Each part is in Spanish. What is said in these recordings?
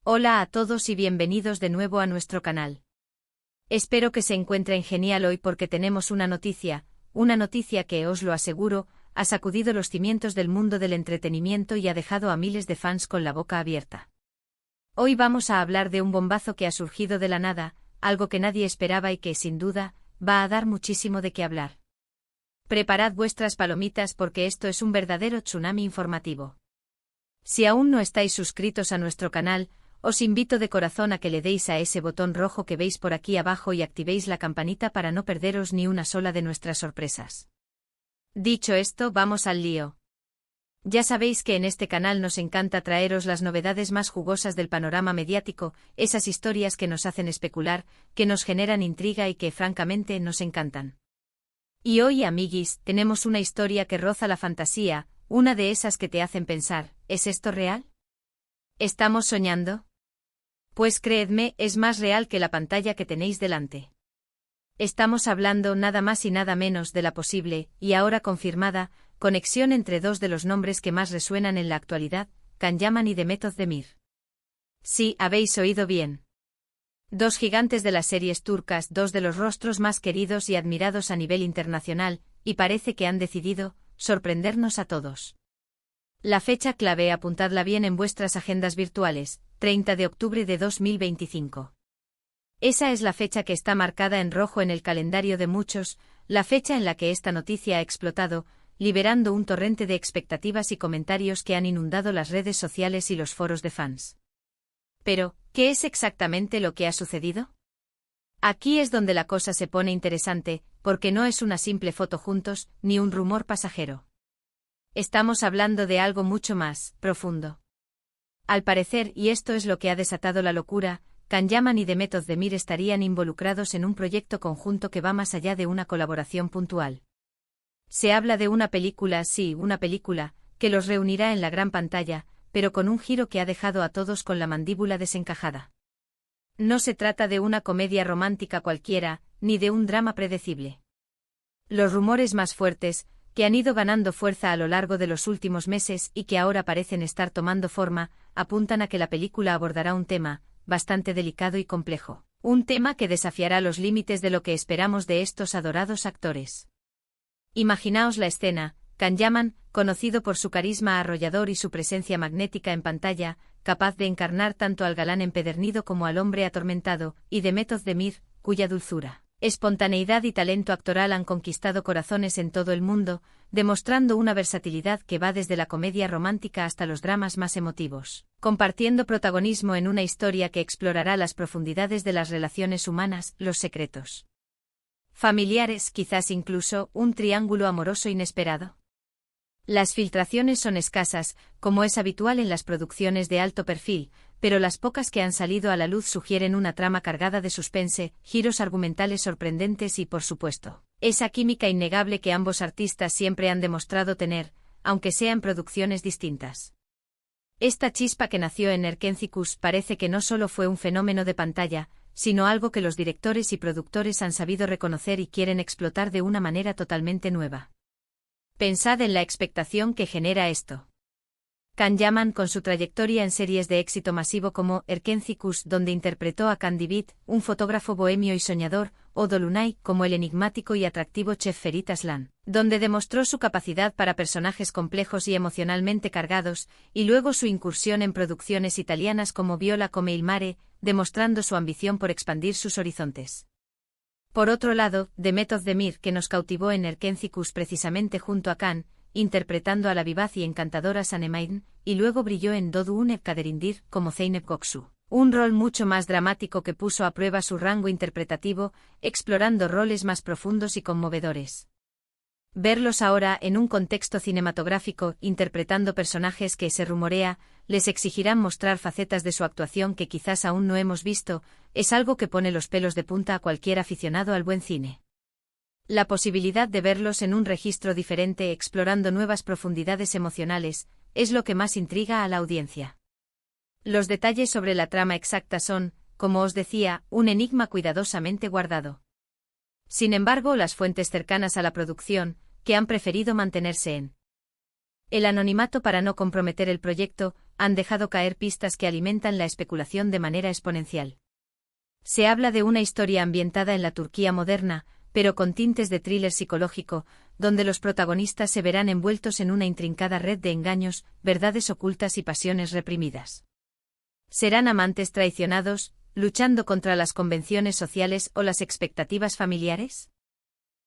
Hola a todos y bienvenidos de nuevo a nuestro canal. Espero que se encuentren genial hoy porque tenemos una noticia que, os lo aseguro, ha sacudido los cimientos del mundo del entretenimiento y ha dejado a miles de fans con la boca abierta. Hoy vamos a hablar de un bombazo que ha surgido de la nada, algo que nadie esperaba y que, sin duda, va a dar muchísimo de qué hablar. Preparad vuestras palomitas porque esto es un verdadero tsunami informativo. Si aún no estáis suscritos a nuestro canal, os invito de corazón a que le deis a ese botón rojo que veis por aquí abajo y activéis la campanita para no perderos ni una sola de nuestras sorpresas. Dicho esto, vamos al lío. Ya sabéis que en este canal nos encanta traeros las novedades más jugosas del panorama mediático, esas historias que nos hacen especular, que nos generan intriga y que francamente nos encantan. Y hoy, amiguis, tenemos una historia que roza la fantasía, una de esas que te hacen pensar, ¿es esto real? ¿Estamos soñando? Pues creedme, es más real que la pantalla que tenéis delante. Estamos hablando nada más y nada menos de la posible, y ahora confirmada, conexión entre dos de los nombres que más resuenan en la actualidad, Can Yaman y Demet Özdemir. Sí, habéis oído bien. Dos gigantes de las series turcas, dos de los rostros más queridos y admirados a nivel internacional, y parece que han decidido sorprendernos a todos. La fecha clave, apuntadla bien en vuestras agendas virtuales, 30 de octubre de 2025. Esa es la fecha que está marcada en rojo en el calendario de muchos, la fecha en la que esta noticia ha explotado, liberando un torrente de expectativas y comentarios que han inundado las redes sociales y los foros de fans. Pero, ¿qué es exactamente lo que ha sucedido? Aquí es donde la cosa se pone interesante, porque no es una simple foto juntos, ni un rumor pasajero. Estamos hablando de algo mucho más profundo. Al parecer, y esto es lo que ha desatado la locura, Can Yaman y Demet Özdemir estarían involucrados en un proyecto conjunto que va más allá de una colaboración puntual. Se habla de una película, sí, una película, que los reunirá en la gran pantalla, pero con un giro que ha dejado a todos con la mandíbula desencajada. No se trata de una comedia romántica cualquiera, ni de un drama predecible. Los rumores más fuertes, que han ido ganando fuerza a lo largo de los últimos meses y que ahora parecen estar tomando forma, apuntan a que la película abordará un tema bastante delicado y complejo. Un tema que desafiará los límites de lo que esperamos de estos adorados actores. Imaginaos la escena: Can Yaman, conocido por su carisma arrollador y su presencia magnética en pantalla, capaz de encarnar tanto al galán empedernido como al hombre atormentado, y Demet Özdemir, cuya dulzura, espontaneidad y talento actoral han conquistado corazones en todo el mundo, demostrando una versatilidad que va desde la comedia romántica hasta los dramas más emotivos, compartiendo protagonismo en una historia que explorará las profundidades de las relaciones humanas, los secretos familiares, quizás incluso un triángulo amoroso inesperado. Las filtraciones son escasas, como es habitual en las producciones de alto perfil, pero las pocas que han salido a la luz sugieren una trama cargada de suspense, giros argumentales sorprendentes y, por supuesto, esa química innegable que ambos artistas siempre han demostrado tener, aunque sean producciones distintas. Esta chispa que nació en Erkenci parece que no solo fue un fenómeno de pantalla, sino algo que los directores y productores han sabido reconocer y quieren explotar de una manera totalmente nueva. Pensad en la expectación que genera esto. Can Yaman, con su trayectoria en series de éxito masivo como Erkenci, donde interpretó a Can Divit, un fotógrafo bohemio y soñador, o Dolunay, como el enigmático y atractivo chef Ferit Aslan, donde demostró su capacidad para personajes complejos y emocionalmente cargados, y luego su incursión en producciones italianas como Viola come il mare, demostrando su ambición por expandir sus horizontes. Por otro lado, Demet Özdemir, que nos cautivó en Erkenci precisamente junto a Can, interpretando a la vivaz y encantadora Sanemayın, y luego brilló en Doğduğun Kaderindir como Zeynep Göksu, un rol mucho más dramático que puso a prueba su rango interpretativo, explorando roles más profundos y conmovedores. Verlos ahora en un contexto cinematográfico, interpretando personajes que, se rumorea, les exigirán mostrar facetas de su actuación que quizás aún no hemos visto, es algo que pone los pelos de punta a cualquier aficionado al buen cine. La posibilidad de verlos en un registro diferente explorando nuevas profundidades emocionales, es lo que más intriga a la audiencia. Los detalles sobre la trama exacta son, como os decía, un enigma cuidadosamente guardado. Sin embargo, las fuentes cercanas a la producción, que han preferido mantenerse en El anonimato para no comprometer el proyecto, han dejado caer pistas que alimentan la especulación de manera exponencial. Se habla de una historia ambientada en la Turquía moderna, pero con tintes de thriller psicológico, donde los protagonistas se verán envueltos en una intrincada red de engaños, verdades ocultas y pasiones reprimidas. ¿Serán amantes traicionados, luchando contra las convenciones sociales o las expectativas familiares?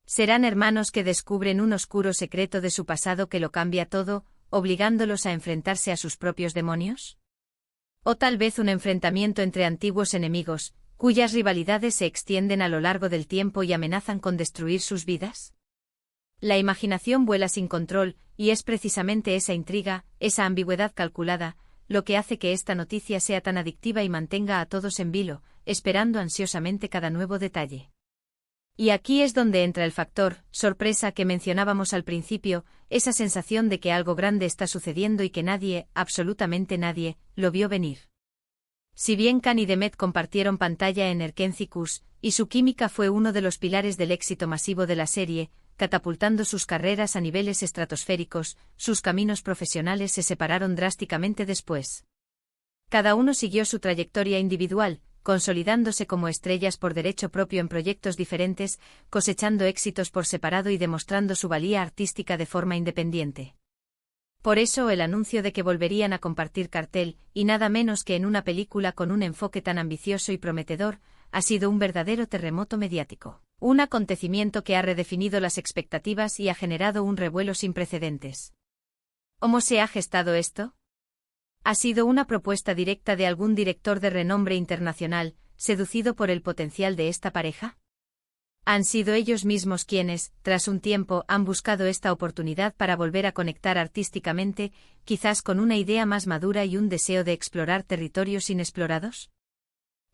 ¿Serán hermanos que descubren un oscuro secreto de su pasado que lo cambia todo, obligándolos a enfrentarse a sus propios demonios? ¿O tal vez un enfrentamiento entre antiguos enemigos, cuyas rivalidades se extienden a lo largo del tiempo y amenazan con destruir sus vidas? La imaginación vuela sin control, y es precisamente esa intriga, esa ambigüedad calculada, lo que hace que esta noticia sea tan adictiva y mantenga a todos en vilo, esperando ansiosamente cada nuevo detalle. Y aquí es donde entra el factor sorpresa que mencionábamos al principio, esa sensación de que algo grande está sucediendo y que nadie, absolutamente nadie, lo vio venir. Si bien Can y Demet compartieron pantalla en Erkencicus, y su química fue uno de los pilares del éxito masivo de la serie, catapultando sus carreras a niveles estratosféricos, sus caminos profesionales se separaron drásticamente después. Cada uno siguió su trayectoria individual, consolidándose como estrellas por derecho propio en proyectos diferentes, cosechando éxitos por separado y demostrando su valía artística de forma independiente. Por eso el anuncio de que volverían a compartir cartel, y nada menos que en una película con un enfoque tan ambicioso y prometedor, ha sido un verdadero terremoto mediático. Un acontecimiento que ha redefinido las expectativas y ha generado un revuelo sin precedentes. ¿Cómo se ha gestado esto? ¿Ha sido una propuesta directa de algún director de renombre internacional, seducido por el potencial de esta pareja? ¿Han sido ellos mismos quienes, tras un tiempo, han buscado esta oportunidad para volver a conectar artísticamente, quizás con una idea más madura y un deseo de explorar territorios inexplorados?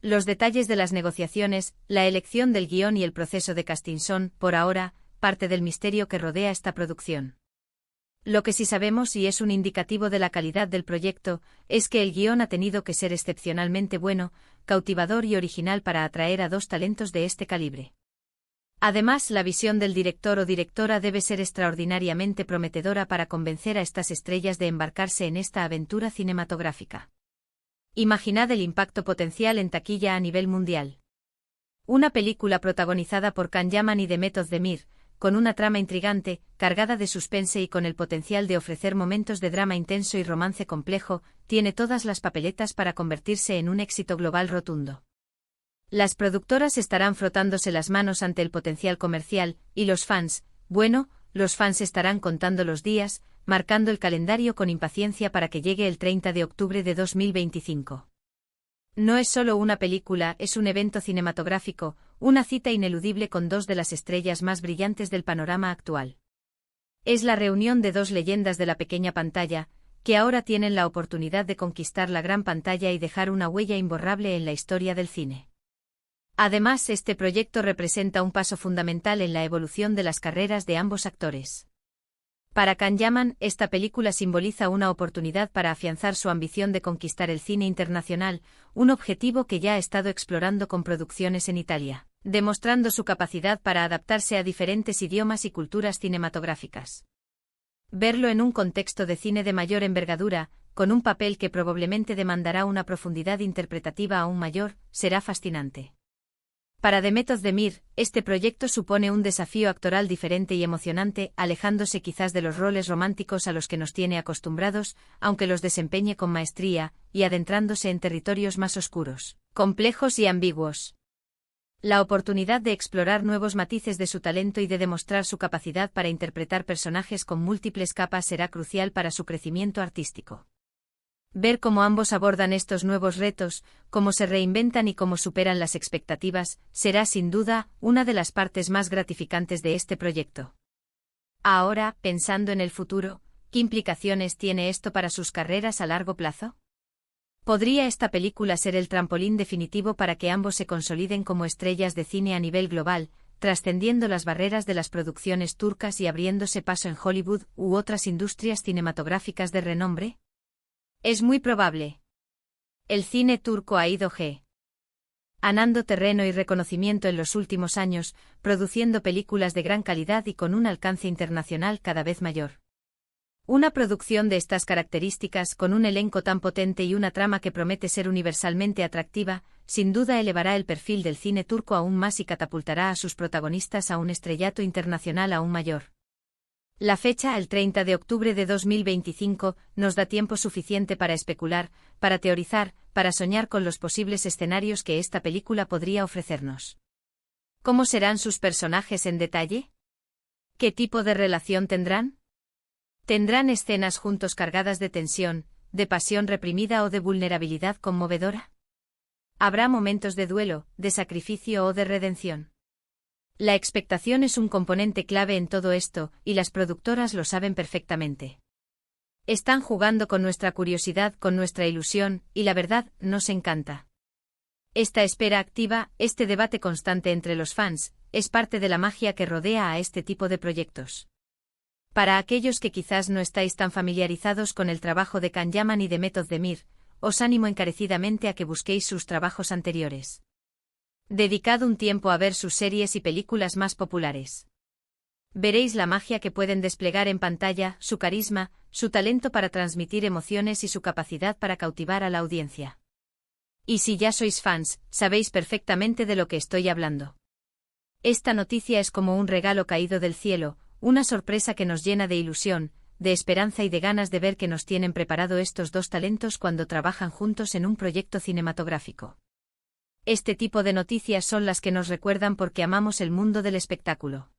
Los detalles de las negociaciones, la elección del guión y el proceso de casting son, por ahora, parte del misterio que rodea esta producción. Lo que sí sabemos y es un indicativo de la calidad del proyecto, es que el guión ha tenido que ser excepcionalmente bueno, cautivador y original para atraer a dos talentos de este calibre. Además, la visión del director o directora debe ser extraordinariamente prometedora para convencer a estas estrellas de embarcarse en esta aventura cinematográfica. Imaginad el impacto potencial en taquilla a nivel mundial. Una película protagonizada por Can Yaman y Demet Özdemir, con una trama intrigante, cargada de suspense y con el potencial de ofrecer momentos de drama intenso y romance complejo, tiene todas las papeletas para convertirse en un éxito global rotundo. Las productoras estarán frotándose las manos ante el potencial comercial, y los fans, bueno, los fans estarán contando los días, marcando el calendario con impaciencia para que llegue el 30 de octubre de 2025. No es solo una película, es un evento cinematográfico, una cita ineludible con dos de las estrellas más brillantes del panorama actual. Es la reunión de dos leyendas de la pequeña pantalla, que ahora tienen la oportunidad de conquistar la gran pantalla y dejar una huella imborrable en la historia del cine. Además, este proyecto representa un paso fundamental en la evolución de las carreras de ambos actores. Para Can Yaman, esta película simboliza una oportunidad para afianzar su ambición de conquistar el cine internacional, un objetivo que ya ha estado explorando con producciones en Italia, demostrando su capacidad para adaptarse a diferentes idiomas y culturas cinematográficas. Verlo en un contexto de cine de mayor envergadura, con un papel que probablemente demandará una profundidad interpretativa aún mayor, será fascinante. Para Demet Özdemir, este proyecto supone un desafío actoral diferente y emocionante, alejándose quizás de los roles románticos a los que nos tiene acostumbrados, aunque los desempeñe con maestría, y adentrándose en territorios más oscuros, complejos y ambiguos. La oportunidad de explorar nuevos matices de su talento y de demostrar su capacidad para interpretar personajes con múltiples capas será crucial para su crecimiento artístico. Ver cómo ambos abordan estos nuevos retos, cómo se reinventan y cómo superan las expectativas, será sin duda una de las partes más gratificantes de este proyecto. Ahora, pensando en el futuro, ¿qué implicaciones tiene esto para sus carreras a largo plazo? ¿Podría esta película ser el trampolín definitivo para que ambos se consoliden como estrellas de cine a nivel global, trascendiendo las barreras de las producciones turcas y abriéndose paso en Hollywood u otras industrias cinematográficas de renombre? Es muy probable. El cine turco ha ido ganando terreno y reconocimiento en los últimos años, produciendo películas de gran calidad y con un alcance internacional cada vez mayor. Una producción de estas características, con un elenco tan potente y una trama que promete ser universalmente atractiva, sin duda elevará el perfil del cine turco aún más y catapultará a sus protagonistas a un estrellato internacional aún mayor. La fecha, el 30 de octubre de 2025, nos da tiempo suficiente para especular, para teorizar, para soñar con los posibles escenarios que esta película podría ofrecernos. ¿Cómo serán sus personajes en detalle? ¿Qué tipo de relación tendrán? ¿Tendrán escenas juntos cargadas de tensión, de pasión reprimida o de vulnerabilidad conmovedora? ¿Habrá momentos de duelo, de sacrificio o de redención? La expectación es un componente clave en todo esto, y las productoras lo saben perfectamente. Están jugando con nuestra curiosidad, con nuestra ilusión, y la verdad, nos encanta. Esta espera activa, este debate constante entre los fans, es parte de la magia que rodea a este tipo de proyectos. Para aquellos que quizás no estáis tan familiarizados con el trabajo de Can Yaman y de Method Demir, os animo encarecidamente a que busquéis sus trabajos anteriores. Dedicad un tiempo a ver sus series y películas más populares. Veréis la magia que pueden desplegar en pantalla, su carisma, su talento para transmitir emociones y su capacidad para cautivar a la audiencia. Y si ya sois fans, sabéis perfectamente de lo que estoy hablando. Esta noticia es como un regalo caído del cielo, una sorpresa que nos llena de ilusión, de esperanza y de ganas de ver qué nos tienen preparado estos dos talentos cuando trabajan juntos en un proyecto cinematográfico. Este tipo de noticias son las que nos recuerdan por qué amamos el mundo del espectáculo.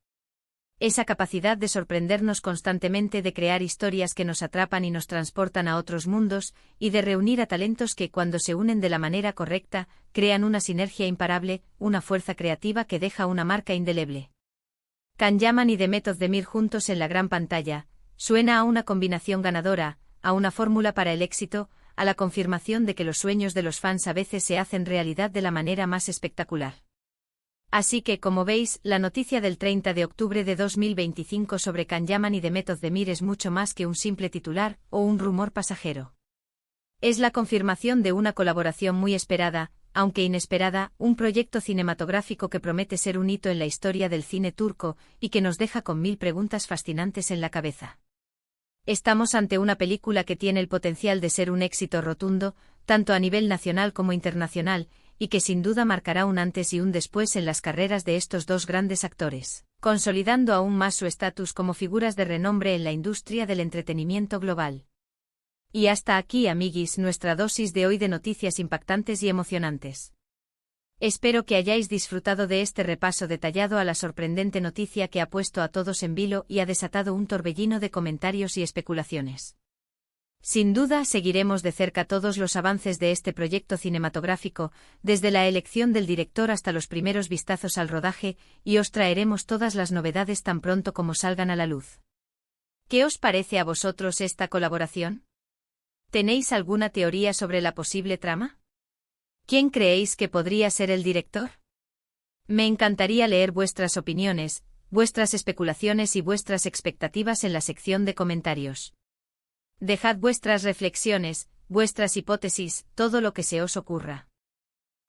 Esa capacidad de sorprendernos constantemente, de crear historias que nos atrapan y nos transportan a otros mundos, y de reunir a talentos que, cuando se unen de la manera correcta, crean una sinergia imparable, una fuerza creativa que deja una marca indeleble. Can Yaman y The Method Demir juntos en la gran pantalla, suena a una combinación ganadora, a una fórmula para el éxito, a la confirmación de que los sueños de los fans a veces se hacen realidad de la manera más espectacular. Así que, como veis, la noticia del 30 de octubre de 2025 sobre Can Yaman y The Method Demir es mucho más que un simple titular o un rumor pasajero. Es la confirmación de una colaboración muy esperada, aunque inesperada, un proyecto cinematográfico que promete ser un hito en la historia del cine turco y que nos deja con 1000 preguntas fascinantes en la cabeza. Estamos ante una película que tiene el potencial de ser un éxito rotundo, tanto a nivel nacional como internacional, y que sin duda marcará un antes y un después en las carreras de estos dos grandes actores, consolidando aún más su estatus como figuras de renombre en la industria del entretenimiento global. Y hasta aquí, amiguis, nuestra dosis de hoy de noticias impactantes y emocionantes. Espero que hayáis disfrutado de este repaso detallado a la sorprendente noticia que ha puesto a todos en vilo y ha desatado un torbellino de comentarios y especulaciones. Sin duda, seguiremos de cerca todos los avances de este proyecto cinematográfico, desde la elección del director hasta los primeros vistazos al rodaje, y os traeremos todas las novedades tan pronto como salgan a la luz. ¿Qué os parece a vosotros esta colaboración? ¿Tenéis alguna teoría sobre la posible trama? ¿Quién creéis que podría ser el director? Me encantaría leer vuestras opiniones, vuestras especulaciones y vuestras expectativas en la sección de comentarios. Dejad vuestras reflexiones, vuestras hipótesis, todo lo que se os ocurra.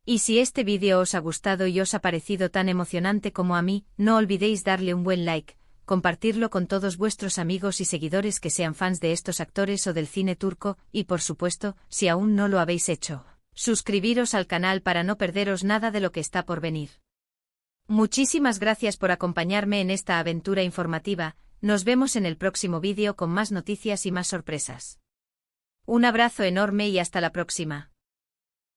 Y si este vídeo os ha gustado y os ha parecido tan emocionante como a mí, no olvidéis darle un buen like, compartirlo con todos vuestros amigos y seguidores que sean fans de estos actores o del cine turco, y por supuesto, si aún no lo habéis hecho, suscribiros al canal para no perderos nada de lo que está por venir. Muchísimas gracias por acompañarme en esta aventura informativa, nos vemos en el próximo vídeo con más noticias y más sorpresas. Un abrazo enorme y hasta la próxima.